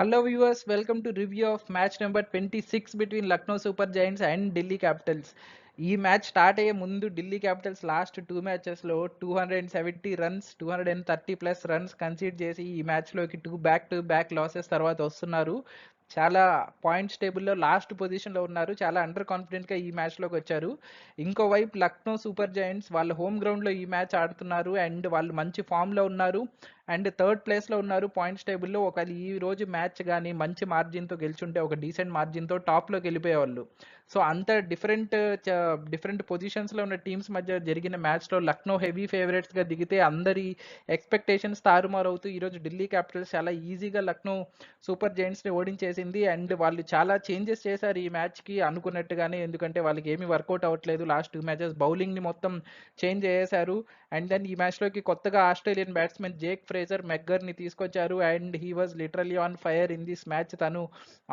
Hello viewers, welcome to review of match number 26 between Lucknow Super Giants and Delhi Capitals. ఈ match start అయ్యే ముందు Delhi Capitals last 2 మ్యాచెస్లో 270 runs 230+ runs concede చేసి ఈ మ్యాచ్లోకి 2 back losses తర్వాత వస్తున్నారు. చాలా పాయింట్స్ టేబుల్లో లాస్ట్ పొజిషన్లో ఉన్నారు. చాలా అండర్ కాన్ఫిడెంట్గా ఈ మ్యాచ్లోకి వచ్చారు. ఇంకోవైపు లక్నో సూపర్ జైంట్స్ వాళ్ళ హోమ్ గ్రౌండ్లో ఈ మ్యాచ్ ఆడుతున్నారు అండ్ వాళ్ళు మంచి ఫామ్లో ఉన్నారు అండ్ థర్డ్ ప్లేస్లో ఉన్నారు పాయింట్స్ టేబుల్లో. ఒకవేళ ఈ రోజు మ్యాచ్ కానీ మంచి మార్జిన్తో గెలిచుంటే ఒక డీసెంట్ మార్జిన్తో టాప్లోకి వెళ్ళిపోయేవాళ్ళు. సో అంత డిఫరెంట్ పొజిషన్స్లో ఉన్న టీమ్స్ మధ్య జరిగిన మ్యాచ్లో లక్నో హెవీ ఫేవరెట్స్గా దిగితే అందరి ఎక్స్పెక్టేషన్స్ తారుమారవుతూ ఈరోజు ఢిల్లీ క్యాపిటల్స్ చాలా ఈజీగా లక్నో సూపర్ జైంట్స్ని ఓడించేసింది అండ్ వాళ్ళు చాలా చేంజెస్ చేశారు ఈ మ్యాచ్కి అనుకున్నట్టుగానే. ఎందుకంటే వాళ్ళకి ఏమీ వర్కౌట్ అవ్వట్లేదు లాస్ట్ 2 మ్యాచెస్, బౌలింగ్ని మొత్తం చేంజ్ చేశారు. అండ్ దెన్ ఈ మ్యాచ్లోకి కొత్తగా ఆస్ట్రేలియన్ బ్యాట్స్మెన్ జేక్ ఫ్రేజర్ మెగ్గర్ని తీసుకొచ్చారు and he was literally on fire in this match. తను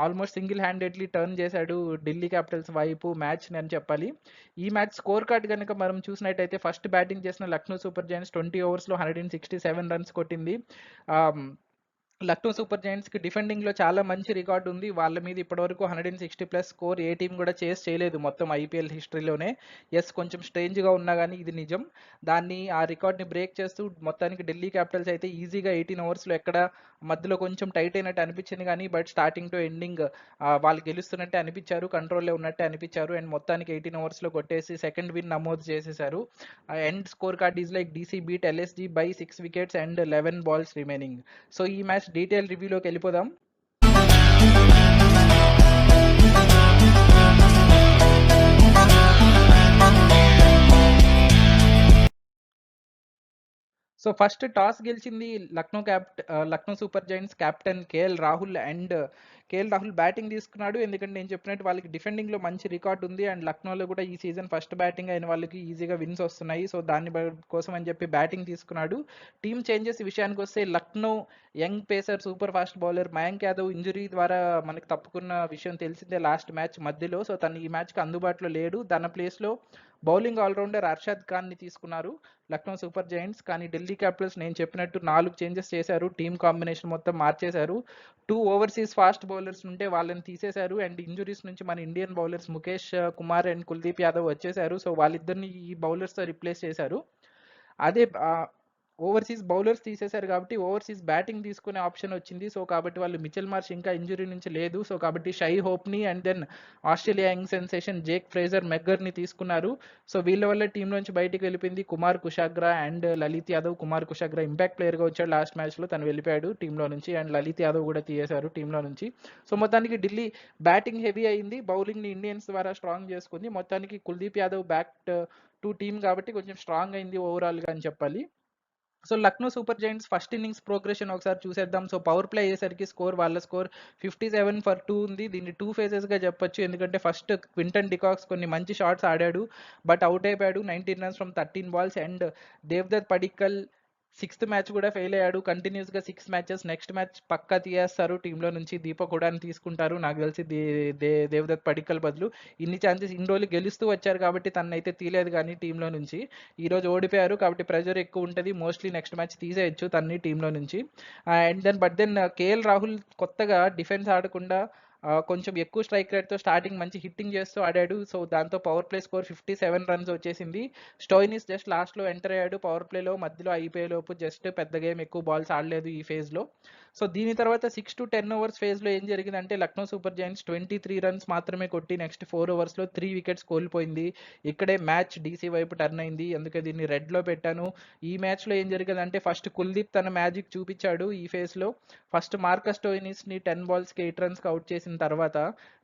ఆల్మోస్ట్ సింగిల్ హ్యాండెడ్లీ టర్న్ చేశాడు ఢిల్లీ క్యాపిటల్స్ వైపు మ్యాచ్ని అని చెప్పాలి. ఈ మ్యాచ్ స్కోర్ కార్డ్ కనుక మనం చూసినట్టయితే ఫస్ట్ బ్యాటింగ్ చేసిన లక్నో సూపర్ జైంట్స్ 20 ఓవర్స్లో 167 రన్స్ కొట్టింది. లక్నో సూపర్ జైంట్స్కి డిఫెండింగ్లో చాలా మంచి రికార్డు ఉంది. వాళ్ళ మీద ఇప్పటివరకు 160+ స్కోర్ ఏ టీం కూడా చేయలేదు మొత్తం ఐపీఎల్ హిస్టరీలోనే. ఎస్, కొంచెం స్ట్రేంజ్గా ఉన్నా కానీ ఇది నిజం. ఆ రికార్డ్ని బ్రేక్ చేస్తూ మొత్తానికి ఢిల్లీ క్యాపిటల్స్ అయితే ఈజీగా 18 ఓవర్స్లో ఎక్కడ మధ్యలో కొంచెం టైట్ అయినట్టు అనిపించింది కానీ బట్ స్టార్టింగ్ టు ఎండింగ్ వాళ్ళు గెలుస్తున్నట్టే అనిపించారు, కంట్రోల్లో ఉన్నట్టే అనిపించారు అండ్ మొత్తానికి 18 ఓవర్స్లో కొట్టేసి సెకండ్ విన్ నమోదు చేసేశారు. End score card is like DC beat LSG by 6 wickets and 11 balls remaining. So ఈ మ్యాచ్ డీటెయిల్ రివ్యూలోకి వెళ్ళిపోదాం. సో ఫస్ట్ టాస్ గెలిచింది Lucknow Super Giants captain KL Rahul and KL Rahul batting తీసుకున్నాడు. ఎందుకంటే నేను చెప్పినట్టు వాళ్ళకి డిఫెండింగ్లో మంచి రికార్డ్ ఉంది అండ్ లక్నోలో కూడా ఈ సీజన్ ఫస్ట్ బ్యాటింగ్ అయిన వాళ్ళకి ఈజీగా విన్స్ వస్తున్నాయి. సో కోసం అని చెప్పి బ్యాటింగ్ తీసుకున్నాడు. టీమ్ చేంజెస్ విషయానికి వస్తే Lucknow young pacer super fast bowler Mayank Yadav injury ద్వారా మనకు తప్పుకున్న విషయం తెలిసిందే లాస్ట్ మ్యాచ్ మధ్యలో. సో తను ఈ మ్యాచ్కి అందుబాటులో లేడు. తన ప్లేస్లో బౌలింగ్ ఆల్రౌండర్ అర్షద్ ఖాన్ని తీసుకున్నారు లక్నో సూపర్ జైంట్స్. కానీ ఢిల్లీ క్యాపిటల్స్ నేను చెప్పినట్టు 4 చేంజెస్ చేశారు, టీమ్ కాంబినేషన్ మొత్తం మార్చేశారు. 2 ఓవర్సీస్ ఫాస్ట్ బౌలర్స్ ఉంటే వాళ్ళని తీసేశారు అండ్ ఇంజురీస్ నుంచి మన Indian bowlers Mukesh Kumar and Kuldeep Yadav వచ్చేశారు. సో వాళ్ళిద్దరిని ఈ బౌలర్స్తో రిప్లేస్ చేశారు. అదే ఓవర్సీస్ బౌలర్స్ తీసేశారు కాబట్టి ఓవర్సీస్ బ్యాటింగ్ తీసుకునే ఆప్షన్ వచ్చింది. సో కాబట్టి వాళ్ళు మిచెల్ మార్ష్ ఇంకా ఇంజురీ నుంచి లేదు. సో కాబట్టి షై హోప్ని and then Australia young sensation Jake Fraser మెగ్గర్ని తీసుకున్నారు. సో వీళ్ళ వల్ల టీం నుంచి బయటికి వెళ్ళిపోయింది కుమార్ కుషాగ్రా అండ్ లలిత్ యాదవ్. కుమార్ కుషాగ్రా ఇంపాక్ట్ ప్లేయర్గా వచ్చాడు లాస్ట్ మ్యాచ్లో, తను వెళ్ళిపోయాడు టీంలో నుంచి అండ్ లలిత్ యాదవ్ కూడా తీసేశారు టీంలో నుంచి. సో మొత్తానికి ఢిల్లీ బ్యాటింగ్ హెవీ అయింది, బౌలింగ్ని ఇండియన్స్ ద్వారా స్ట్రాంగ్ చేసుకుంది. మొత్తానికి Kuldeep Yadav back to team కాబట్టి కొంచెం స్ట్రాంగ్ అయింది ఓవరాల్గా అని చెప్పాలి. So Lucknow Super Giants first innings progression ఒకసారి చూసేద్దాం. సో పవర్ ప్లే అయ్యేసరికి వాళ్ళ స్కోర్ 57-2 ఉంది. దీన్ని 2 ఫేజెస్గా చెప్పొచ్చు. ఎందుకంటే ఫస్ట్ క్వింటన్ డికాక్స్ కొన్ని మంచి షాట్స్ ఆడాడు బట్ అవుట్ అయిపోయాడు 19 runs from 13 balls and Devdutt Padikkal 6th match కూడా ఫెయిల్ అయ్యాడు. కంటిన్యూస్గా 6 మ్యాచెస్. నెక్స్ట్ మ్యాచ్ పక్కా తీయేస్తారు టీంలో నుంచి, దీపక్ హుడాని తీసుకుంటారు నాకు తెలిసి దేవ్దత్ పడిక్కల్ బదులు. ఇన్ని ఛాన్సెస్ ఇన్ని రోజులు గెలుస్తూ వచ్చారు కాబట్టి తనైతే తీయలేదు కానీ టీంలో నుంచి. ఈరోజు ఓడిపోయారు కాబట్టి ప్రెజర్ ఎక్కువ ఉంటుంది, మోస్ట్లీ నెక్స్ట్ మ్యాచ్ తీసేయచ్చు తన్ని టీంలో నుంచి. అండ్ దెన్ కేఎల్ రాహుల్ కొత్తగా డిఫెన్స్ ఆడకుండా కొంచెం ఎక్కువ స్ట్రైక్ రేట్తో స్టార్టింగ్ మంచి హిట్టింగ్ చేస్తూ ఆడాడు. సో దాంతో పవర్ ప్లే స్కోర్ 57 రన్స్ వచ్చేసింది. స్టోయినిస్ జస్ట్ లాస్ట్లో ఎంటర్ అయ్యాడు పవర్ ప్లేలో, మధ్యలో అయిపోయేలోపు జస్ట్ పెద్ద గేమ్ ఎక్కువ బాల్స్ ఆడలేదు ఈ ఫేజ్లో. సో దీని తర్వాత 6 to 10 ఓవర్స్ ఫేజ్లో ఏం జరిగిందంటే లక్నో సూపర్ జైంట్స్ 23 రన్స్ మాత్రమే కొట్టి నెక్స్ట్ 4 ఓవర్స్లో 3 వికెట్స్ కోల్పోయింది. ఇక్కడే మ్యాచ్ డీసీ వైపు టర్న్ అయింది, అందుకే దీన్ని రెడ్లో పెట్టాను. ఈ మ్యాచ్లో ఏం జరిగిందంటే ఫస్ట్ కుల్దీప్ తన మ్యాజిక్ చూపించాడు ఈ ఫేజ్లో. ఫస్ట్ మార్కస్ స్టోయినిస్ని 10 బాల్స్కి 8 రన్స్కి అవుట్ చేసిన తర్వాత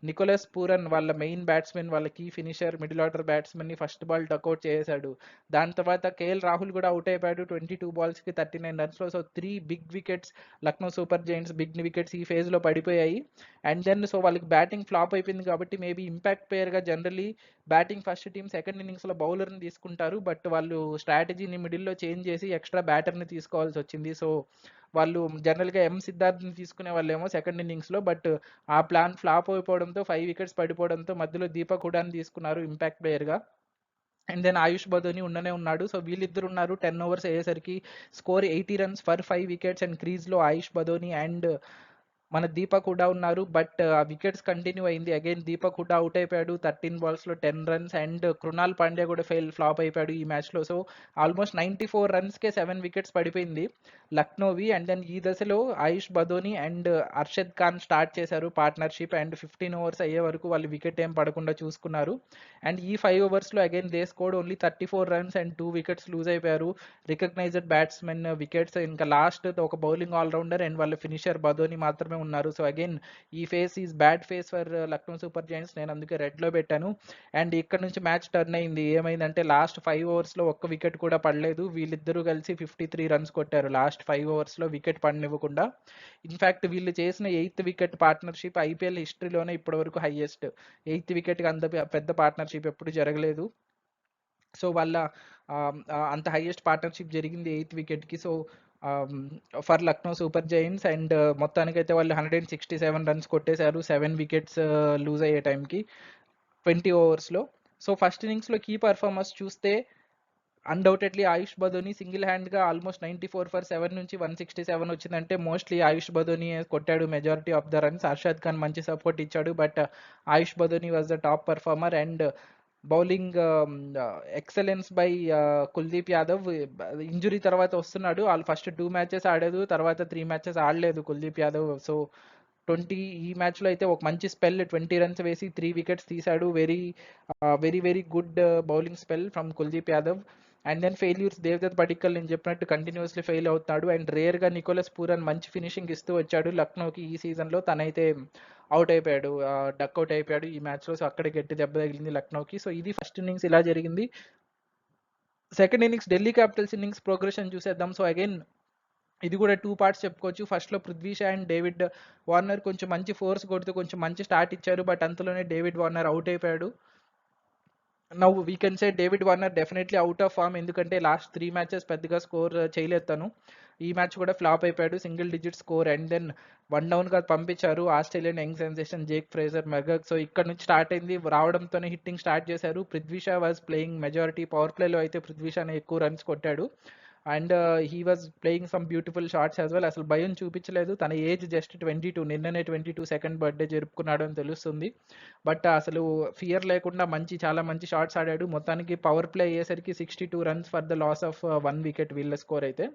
నికోలస్ పూరన్ వాళ్ళ మెయిన్ బ్యాట్స్మెన్, వాళ్ళ కీ ఫినిషర్ మిడిల్ ఆర్డర్ బ్యాట్స్మెన్ని ఫస్ట్ బాల్ డక్అవుట్ చేశాడు. దాని తర్వాత కేఎల్ రాహుల్ కూడా అవుట్ అయిపోయాడు 22 బాల్స్కి 39 రన్స్లో. So 3 big wickets Lucknow Super Giants big wickets ఈ ఫేజ్లో పడిపోయాయి. అండ్ దెన్ సో వాళ్ళకి బ్యాటింగ్ ఫ్లాప్ అయిపోయింది కాబట్టి మేబీ ఇంపాక్ట్ ప్లేయర్గా generally batting first team second ఇన్నింగ్స్లో బౌలర్ని తీసుకుంటారు బట్ వాళ్ళు స్ట్రాటజీని మిడిల్లో చేంజ్ చేసి ఎక్స్ట్రా బ్యాటర్ని తీసుకోవాల్సి వచ్చింది. సో వాళ్ళు జనరల్గా సిద్ధార్థ్ని తీసుకునే వాళ్ళేమో సెకండ్ ఇన్నింగ్స్లో, బట్ ఆ ప్లాన్ ఫ్లాప్ అయిపోవడంతో 5 వికెట్స్ పడిపోవడంతో మధ్యలో దీపక్ హుడాని తీసుకున్నారు ఇంపాక్ట్ ప్లేయర్గా. అండ్ దెన్ ఆయుష్ బదోని ఉండనే ఉన్నాడు. సో వీళ్ళిద్దరు ఉన్నారు. 10 ఓవర్స్ అయ్యేసరికి score 80 runs for 5 wickets and క్రీజ్లో ఆయుష్ బదోని అండ్ మన దీపక్ హుడా ఉన్నారు. బట్ ఆ వికెట్స్ కంటిన్యూ అయింది. అగైన్ దీపక్ హుడా అవుట్ అయిపోయాడు 13 బాల్స్‌లో 10 రన్స్ అండ్ కృణాల్ పాండ్యా కూడా ఫ్లాప్ అయిపోయాడు ఈ మ్యాచ్‌లో. సో ఆల్మోస్ట్ 94 రన్స్‌కే 7 వికెట్స్ పడిపోయింది లక్నోవి. అండ్ దెన్ ఈ దశలో ఆయుష్ బదోని అండ్ అర్షద్ ఖాన్ స్టార్ట్ చేశారు పార్ట్నర్‌షిప్ అండ్ 15 ఓవర్స్ అయ్యే వరకు వాళ్ళు వికెట్ ఏం పడకుండా చూసుకున్నారు. అండ్ ఈ 5 ఓవర్స్‌లో again they scored only 34 runs and 2 wickets lose అయిపోయారు. రికగ్నైజ్డ్ బ్యాట్స్మెన్ వికెట్స్ ఇంకా లాస్ట్ ఒక బౌలింగ్ ఆల్రౌండర్ అండ్ వాళ్ళ ఫినిషర్ బదోని మాత్రమే ఉన్నారు. సో అగైన్ ఈ phase is bad phase for Lucknow Super Giants. నేను అందుకే రెడ్లో పెట్టాను. అండ్ ఇక్కడ నుంచి మ్యాచ్ టర్న్ అయింది. ఏమైందంటే లాస్ట్ 5 ఓవర్స్లో ఒక్క వికెట్ కూడా పడలేదు. వీళ్ళిద్దరూ కలిసి 53 రన్స్ కొట్టారు లాస్ట్ 5 ఓవర్స్లో వికెట్ పడనివ్వకుండా. ఇన్ఫాక్ట్ వీళ్ళు చేసిన 8th వికెట్ పార్ట్నర్షిప్ ఐపీఎల్ హిస్టరీలోనే ఇప్పటివరకు హైయెస్ట్. 8th వికెట్కి అంత పెద్ద పార్ట్నర్షిప్ ఎప్పుడు జరగలేదు. సో వాళ్ళ అంత హైయెస్ట్ పార్ట్నర్షిప్ జరిగింది 8th వికెట్కి. So for Lucknow Super Giants and మొత్తానికైతే వాళ్ళు 167 రన్స్ కొట్టేశారు 7 వికెట్స్ లూజ్ అయ్యే టైంకి 20 ఓవర్స్లో. సో ఫస్ట్ ఇన్నింగ్స్లో కీ పర్ఫార్మర్స్ చూస్తే అన్డౌటెడ్లీ ఆయుష్ బదోని సింగిల్ హ్యాండ్గా ఆల్మోస్ట్ 94 ఫర్ 7 నుంచి 167 వచ్చిందంటే మోస్ట్లీ ఆయుష్ బదోని కొట్టాడు majority of the runs. Arshad Khan మంచి సపోర్ట్ ఇచ్చాడు but Ayush Badoni was the top performer. And bowling excellence by Kuldeep Yadav. Injury తర్వాత వస్తున్నాడు. వాళ్ళు ఫస్ట్ 2 మ్యాచెస్ ఆడాడు, తర్వాత 3 మ్యాచెస్ ఆడలేదు కుల్దీప్ యాదవ్. సో 20 ఈ మ్యాచ్లో అయితే ఒక మంచి స్పెల్ 20 రన్స్ వేసి 3 వికెట్స్ తీశాడు. Very very very good bowling spell from Kuldeep Yadav. And then failures Devdutt Padikkal నేను చెప్పినట్టు కంటిన్యూస్లీ ఫెయిల్ అవుతున్నాడు. అండ్ రేర్గా నికోలస్ పూరన్ మంచి ఫినిషింగ్ ఇస్తూ వచ్చాడు లక్నోకి ఈ సీజన్లో. తనైతే అవుట్ అయిపోయాడు, డక్అవుట్ అయిపోయాడు ఈ మ్యాచ్లో. సో అక్కడే గట్టి దెబ్బ తగిలింది లక్నోకి. సో ఇది ఫస్ట్ ఇన్నింగ్స్ ఇలా జరిగింది. Second innings Delhi Capitals innings progression చూసేద్దాం. సో అగైన్ ఇది కూడా 2 పార్ట్స్ చెప్పుకోవచ్చు. ఫస్ట్లో Prithvi Shah and David Warner కొంచెం మంచి ఫోర్స్ కొడుతూ కొంచెం మంచి స్టార్ట్ ఇచ్చారు. బట్ అంతలోనే డేవిడ్ వార్నర్ అవుట్ అయిపోయాడు. Now we can say David Warner definitely out of form. ఎందుకంటే లాస్ట్ 3 మ్యాచెస్ పెద్దగా స్కోర్ చేయలేదు తను. ఈ మ్యాచ్ కూడా ఫ్లాప్ అయిపోయాడు, single digit score. And then 1 డౌన్గా పంపించారు Australian young sensation Jake Fraser McGurk. So ఇక్కడ నుంచి స్టార్ట్ అయింది, రావడంతోనే హిట్టింగ్ స్టార్ట్ చేశారు. Prithvi Shaw was playing majority power ప్లేలో అయితే పృథ్వీ షానే ఎక్కువ రన్స్ కొట్టాడు. And he was playing some beautiful shots as well. అసలు భయం చూపించలేదు. తన ఏజ్ జస్ట్ 22, నిన్ననే 22 సెకండ్ బర్త్డే జరుపుకున్నాడు అని తెలుస్తుంది. బట్ అసలు ఫియర్ లేకుండా చాలా మంచి షాట్స్ ఆడాడు. మొత్తానికి పవర్ ప్లే అయ్యేసరికి 62 runs for the loss of 1 wicket వీళ్ళ స్కోర్ అయితే.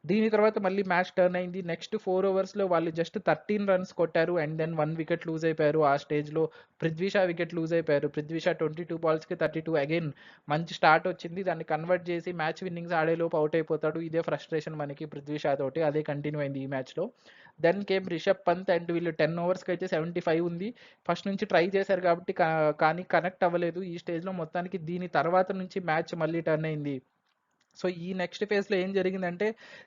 దీని తర్వాత మళ్ళీ మ్యాచ్ టర్న్ అయింది. నెక్స్ట్ 4 ఓవర్స్లో వాళ్ళు జస్ట్ 13 రన్స్ కొట్టారు అండ్ దెన్ 1 వికెట్ లూజ్ అయిపోయారు. ఆ స్టేజ్లో పృథ్వీ షా వికెట్ లూజ్ అయిపోయారు. పృథ్వీ షా 22 బాల్స్కి 32. అగైన్ మంచి స్టార్ట్ వచ్చింది, దాన్ని కన్వర్ట్ చేసి మ్యాచ్ విన్నింగ్స్ ఆడేలోపు అవుట్ అయిపోతాడు. ఇదే ఫ్రస్ట్రేషన్ మనకి పృథ్వీ షా తోటి. అదే కంటిన్యూ అయింది ఈ మ్యాచ్లో. Then came Rishabh Pant and వీళ్ళు 10 ఓవర్స్కి అయితే 75 ఉంది. ఫస్ట్ నుంచి ట్రై చేశారు కాబట్టి కానీ కనెక్ట్ అవ్వలేదు ఈ స్టేజ్లో. మొత్తానికి దీని తర్వాత నుంచి మ్యాచ్ మళ్ళీ టర్న్ అయింది. సో ఈ నెక్స్ట్ ఫేజ్లో ఏం జరిగిందంటే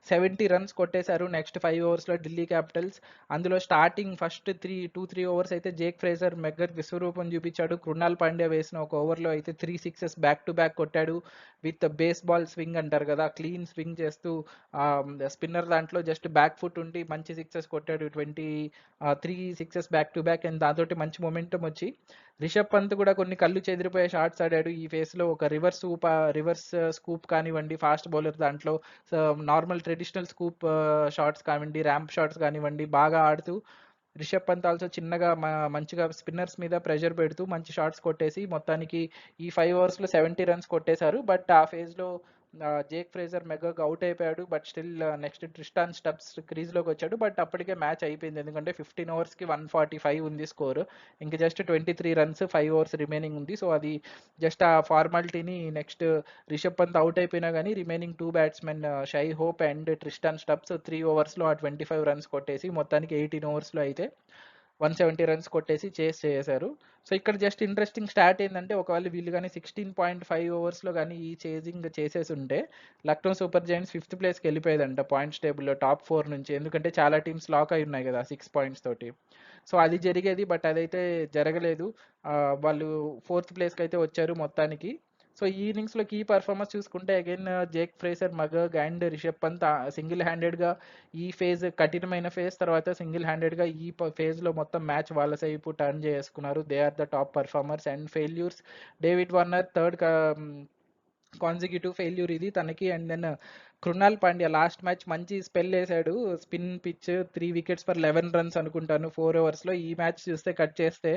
70 రన్స్ కొట్టేశారు నెక్స్ట్ 5 ఓవర్స్లో ఢిల్లీ క్యాపిటల్స్. అందులో స్టార్టింగ్ ఫస్ట్ 3 ఓవర్స్ అయితే జేక్ ఫ్రేజర్ మెగ్గర్ విశ్వరూపం చూపించాడు. కృణాల్ పాండ్యా వేసిన ఒక ఓవర్లో అయితే 3 సిక్సెస్ బ్యాక్ టు బ్యాక్ కొట్టాడు విత్ బేస్బాల్ స్వింగ్ అంటారు కదా, క్లీన్ స్వింగ్ చేస్తూ స్పిన్నర్ దాంట్లో జస్ట్ బ్యాక్ ఫుట్ ఉండి మంచి సిక్సెస్ కొట్టాడు. 3 sixes back to back. And దాంతో మంచి మొమెంటం వచ్చి రిషబ్ పంత్ కూడా కొన్ని కళ్ళు చెదిరిపోయే షాట్స్ ఆడాడు ఈ ఫేస్లో. ఒక రివర్స్ స్కూప్ కానివ్వండి, ఫాస్ట్ బౌలర్ దాంట్లో నార్మల్ ట్రెడిషనల్ స్కూప్ షాట్స్ కానివ్వండి, ర్యాంప్ షాట్స్ కానివ్వండి, బాగా ఆడుతూ రిషబ్ పంత్ ఆల్సో చిన్నగా మంచిగా స్పిన్నర్స్ మీద ప్రెషర్ పెడుతూ మంచి షాట్స్ కొట్టేసి మొత్తానికి ఈ 5 ఓవర్స్లో 70 రన్స్ కొట్టేశారు. బట్ ఆ ఫేజ్లో జేక్ ఫ్రేజర్ మెగగ్ అవుట్ అయిపోయాడు. But still next Tristan Stubbs క్రీజ్లోకి వచ్చాడు. బట్ అప్పటికే మ్యాచ్ అయిపోయింది, ఎందుకంటే 15 ఓవర్స్కి 145 ఉంది స్కోర్. ఇంక జస్ట్ 23 రన్స్ 5 ఓవర్స్ రిమైనింగ్ ఉంది. సో అది జస్ట్ ఆ ఫార్మాలిటీని నెక్స్ట్ రిషబ్ పంత్ అవుట్ అయిపోయినా కానీ remaining 2 batsmen Shai Hope and Tristan Stubbs 3 ఓవర్స్లో ఆ 25 రన్స్ కొట్టేసి మొత్తానికి 18 ఓవర్స్లో అయితే 170 రన్స్ కొట్టేసి చేశారు. సో ఇక్కడ జస్ట్ ఇంట్రెస్టింగ్ స్టార్ట్ ఏంటంటే ఒకవేళ వీళ్ళు కానీ 16.5 ఓవర్స్లో కానీ ఈ చేజింగ్ చేసేసి ఉంటే లక్నో సూపర్ జైంట్స్ 5th ప్లేస్కి వెళ్ళిపోయేదంట పాయింట్స్ టేబుల్లో టాప్ 4 నుంచి. ఎందుకంటే చాలా టీమ్స్ లాక్ అయి ఉన్నాయి కదా 6 పాయింట్స్ తోటి. సో అది జరిగేది, బట్ అదైతే జరగలేదు. వాళ్ళు 4th ప్లేస్కి అయితే వచ్చారు మొత్తానికి. సో ఈ ఇన్నింగ్స్లో కీ పర్ఫార్మెన్స్ చూసుకుంటే again Jake Fraser McGurk and Rishabh Pant single హ్యాండెడ్గా ఈ ఫేజ్ కఠినమైన ఫేజ్ తర్వాత సింగిల్ హ్యాండెడ్గా ఈ ఫేజ్లో మొత్తం మ్యాచ్ వాళ్ళ వైపు టర్న్ చేసుకున్నారు. They are the top performers. And failures David Warner third consecutive failure ఇది తనకి. And then Krunal Pandya last match మంచి స్పెల్ వేసాడు, spin pitch 3 wickets for 11 runs అనుకుంటాను 4 ఓవర్స్లో. ఈ మ్యాచ్ చూస్తే కట్ చేస్తే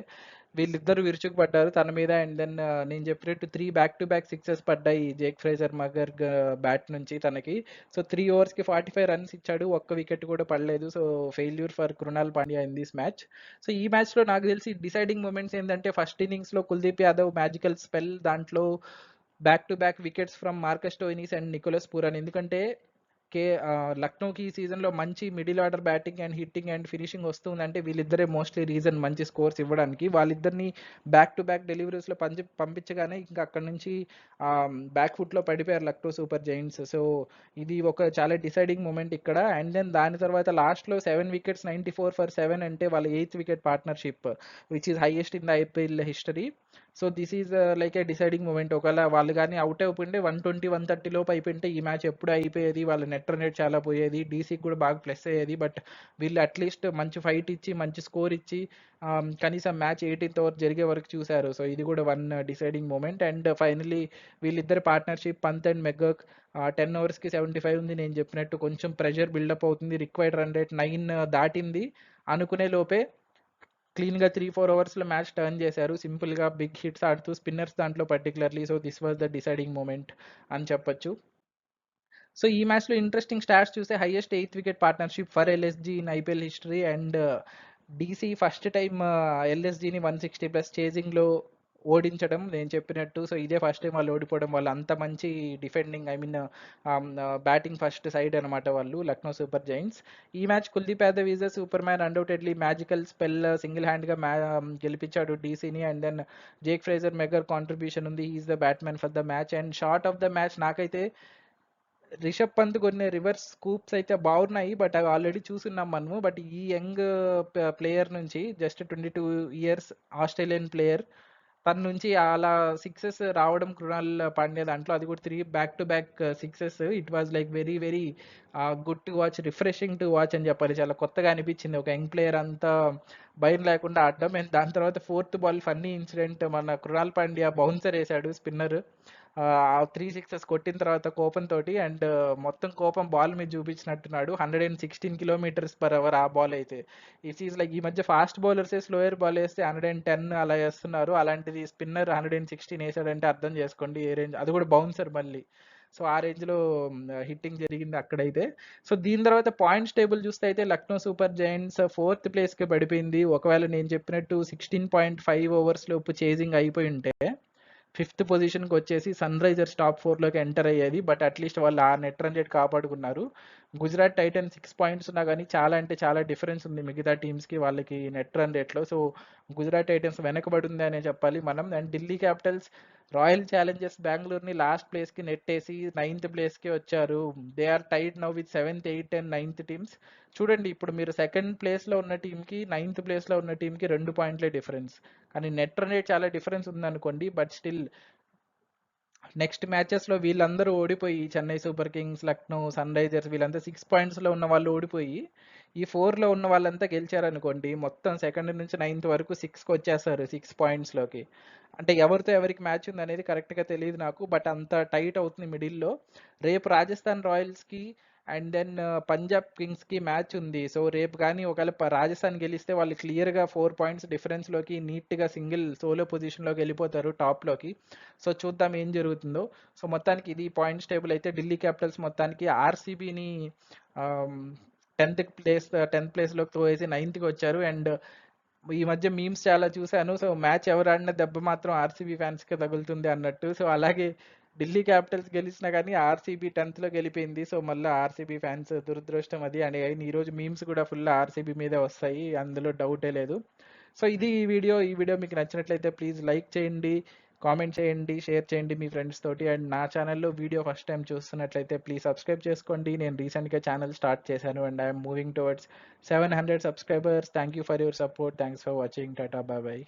వీళ్ళిద్దరు విరుచుకుపడ్డారు తన మీద. అండ్ దెన్ నేను చెప్పినట్టు 3 బ్యాక్ టు బ్యాక్ సిక్సెస్ పడ్డాయి జేక్ ఫ్రేజర్ మగర్ బ్యాట్ నుంచి తనకి. సో 3 ఓవర్స్కి 45 రన్స్ ఇచ్చాడు, ఒక్క వికెట్ కూడా పడలేదు. So failure for Krunal Pandya in this match. So ఈ మ్యాచ్లో నాకు తెలిసి డిసైడింగ్ మూమెంట్స్ ఏంటంటే ఫస్ట్ ఇన్నింగ్స్లో కుల్దీప్ యాదవ్ మ్యాజికల్ స్పెల్, దాంట్లో back to back wickets from Marcus Stoinis and Nicholas Pooran. ఎందుకంటే లక్నోకి ఈ సీజన్లో మంచి middle order batting and hitting and finishing వస్తుందంటే వీళ్ళిద్దరే మోస్ట్లీ రీజన్ మంచి స్కోర్స్ ఇవ్వడానికి. వాళ్ళిద్దరిని బ్యాక్ టు బ్యాక్ డెలివరీస్లో పంపించగానే ఇంకా అక్కడ నుంచి బ్యాక్ ఫుట్లో పడిపోయారు లక్నో సూపర్ జైంట్స్. సో ఇది ఒక చాలా డిసైడింగ్ మూమెంట్ ఇక్కడ. అండ్ దెన్ దాని తర్వాత లాస్ట్లో 7 వికెట్స్ 94 ఫర్ 7 అంటే వాళ్ళ 8th wicket partnership which is highest in the IPL history. So this is like a deciding moment. ఒకవేళ వాళ్ళు కానీ అవుట్ అయిపోయింటే 120 130 లోపు అయిపోయింటే ఈ మ్యాచ్ ఎప్పుడు అయిపోయేది, వాళ్ళ నెట్ రన్ రేట్ చాలా పోయేది, డీసీకి కూడా బాగా ప్లస్ అయ్యేది. బట్ వీళ్ళు అట్లీస్ట్ మంచి ఫైట్ ఇచ్చి మంచి స్కోర్ ఇచ్చి కనీసం మ్యాచ్ 18th ఓవర్ జరిగే వరకు చూశారు. సో ఇది కూడా one deciding moment. And finally వీళ్ళిద్దరు పార్ట్నర్షిప్ పంత్ అండ్ మెగ్గర్క్ 10 ఓవర్స్కి 75 ఉంది. నేను చెప్పినట్టు కొంచెం ప్రెషర్ బిల్డప్ అవుతుంది, రిక్వైర్డ్ రన్ రేట్ 9 దాటింది అనుకునే లోపే క్లీన్గా 3-4 ఓవర్స్లో మ్యాచ్ టర్న్ చేశారు సింపుల్గా, బిగ్ హిట్స్ ఆడుతూ స్పిన్నర్స్ దాంట్లో particularly. So this was the deciding moment అని చెప్పొచ్చు. సో ఈ మ్యాచ్లో ఇంట్రెస్టింగ్ స్టాట్స్ చూస్తే highest 8th wicket partnership for LSG in IPL history. And DC first time ఎల్ఎస్జీని 160+ చేజింగ్లో ఓడించడం నేను చెప్పినట్టు. సో ఇదే ఫస్ట్ టైం వాళ్ళు ఓడిపోవడం, వాళ్ళు అంత మంచి డిఫెండింగ్ బ్యాటింగ్ ఫస్ట్ సైడ్ అనమాట వాళ్ళు లక్నో సూపర్ జైంట్స్. ఈ match Kuldeep Yadav is a super man, undoubtedly magical spell, single హ్యాండ్గా గెలిపించాడు డీసీని. And then Jake Fraser McGurk contribution ఉంది, is the batsmen for the match. And shot of the match నాకైతే రిషబ్ పంత్ కొన్ని reverse scoops అయితే బాగున్నాయి, బట్ అవి ఆల్రెడీ చూస్తున్నాం మనము. బట్ ఈ యంగ్ ప్లేయర్ నుంచి, జస్ట్ 22 ఇయర్స్ ఆస్ట్రేలియన్ ప్లేయర్, తన నుంచి అలా సిక్సెస్ రావడం కృణాల్ పాండ్యా దాంట్లో, అది కూడా 3 back to back sixes. It was like very very good to watch, refreshing to watch అని చెప్పాలి. చాలా కొత్తగా అనిపించింది ఒక యంగ్ ప్లేయర్ అంతా భయం లేకుండా ఆడడం. అండ్ దాని తర్వాత 4th బాల్ ఫన్నీ ఇన్సిడెంట్, మన కృణాల్ పాండ్యా బౌన్సర్ వేశాడు స్పిన్నర్, 3 సిక్సెస్ కొట్టిన తర్వాత కోపంతో. అండ్ మొత్తం కోపం బాల్ మీద చూపించినట్టున్నాడు. 116 km/h ఆ బాల్ అయితే. ఇట్ ఈస్ లైక్ ఈ మధ్య ఫాస్ట్ బౌలర్సే స్లోయర్ బాల్ వేస్తే 110 అలా వేస్తున్నారు, అలాంటిది స్పిన్నర్ 116 వేసాడంటే అర్థం చేసుకోండి ఏ రేంజ్, అది కూడా బౌన్సర్ మళ్ళీ. సో ఆ రేంజ్లో హిట్టింగ్ జరిగింది అక్కడైతే. సో దీని తర్వాత పాయింట్స్ టేబుల్ చూస్తే అయితే లక్నో సూపర్ జైంట్స్ 4th ప్లేస్కి పడిపోయింది. ఒకవేళ నేను చెప్పినట్టు 16.5 ఓవర్స్ లోపు చేజింగ్ అయిపోయి ఉంటే 5th పొజిషన్కి వచ్చేసి సన్ రైజర్స్ టాప్ 4లోకి ఎంటర్ అయ్యేది. బట్ అట్లీస్ట్ వాళ్ళు ఆ నెట్ రన్ రేట్ కాపాడుకున్నారు. గుజరాత్ టైటన్ 6 పాయింట్స్ ఉన్నా కానీ చాలా అంటే చాలా డిఫరెన్స్ ఉంది మిగతా టీమ్స్కి వాళ్ళకి నెట్ రన్ రేట్లో. సో గుజరాత్ టైటన్స్ వెనకబడి ఉంది అనే చెప్పాలి మనం. And Delhi Capitals Royal Challengers బెంగళూరుని లాస్ట్ ప్లేస్కి నెట్టేసి 9th ప్లేస్కి వచ్చారు. They are tied now with 7th 8th and 9th teams. చూడండి ఇప్పుడు మీరు 2nd ప్లేస్లో ఉన్న టీంకి 9th ప్లేస్లో ఉన్న టీంకి 2 పాయింట్లే డిఫరెన్స్, కానీ నెట్ రన్ రేట్ చాలా డిఫరెన్స్ ఉందనుకోండి. బట్ స్టిల్ నెక్స్ట్ మ్యాచెస్లో వీళ్ళందరూ ఓడిపోయి, Chennai Super Kings, Lucknow, Sunrisers, వీళ్ళంతా 6 పాయింట్స్లో ఉన్న వాళ్ళు ఓడిపోయి ఈ 4లో ఉన్న వాళ్ళంతా గెలిచారనుకోండి, మొత్తం 2nd నుంచి 9th వరకు 6కి వచ్చేస్తారు 6 పాయింట్స్లోకి. అంటే ఎవరితో ఎవరికి మ్యాచ్ ఉంది అనేది కరెక్ట్గా తెలియదు నాకు, బట్ అంత టైట్ అవుతుంది మిడిల్లో. రేపు రాజస్థాన్ రాయల్స్కి అండ్ దెన్ పంజాబ్ కింగ్స్కి మ్యాచ్ ఉంది. సో రేపు కానీ ఒకవేళ రాజస్థాన్ గెలిస్తే వాళ్ళు క్లియర్గా 4 పాయింట్స్ డిఫరెన్స్లోకి నీట్గా సింగిల్ సోలో పొజిషన్లోకి వెళ్ళిపోతారు టాప్లోకి. సో చూద్దాం ఏం జరుగుతుందో. సో మొత్తానికి ఇది పాయింట్స్ టేబుల్ అయితే. ఢిల్లీ క్యాపిటల్స్ మొత్తానికి ఆర్సీబీని 10th ప్లేస్లోకి తోవేసి 9th వచ్చారు. అండ్ ఈ మధ్య మీమ్స్ చాలా చూశాను. సో మ్యాచ్ ఎవరు ఆడిన దెబ్బ మాత్రం ఆర్సీబీ ఫ్యాన్స్కి తగులుతుంది అన్నట్టు. సో అలాగే ఢిల్లీ క్యాపిటల్స్ గెలిచినా కానీ ఆర్సీబీ 10th గెలిపోయింది. సో మళ్ళీ ఆర్సీబీ ఫ్యాన్స్ దురదృష్టం అది. అండ్ ఈరోజు మీమ్స్ కూడా ఫుల్ ఆర్సీబీ మీదే వస్తాయి, అందులో డౌటే లేదు. సో ఇది ఈ వీడియో మీకు నచ్చినట్లయితే ప్లీజ్ లైక్ చేయండి, కామెంట్ చేయండి, షేర్ చేయండి మీ ఫ్రెండ్స్ తోటి. అండ్ నా ఛానల్లో వీడియో ఫస్ట్ టైం చూస్తున్నట్లయితే ప్లీజ్ సబ్స్క్రైబ్ చేసుకోండి. నేను రీసెంట్గా ఛానల్ స్టార్ట్ చేశాను and I'm moving towards 700 subscribers. Thank you for your support. Thanks for watching. Tata, bye bye.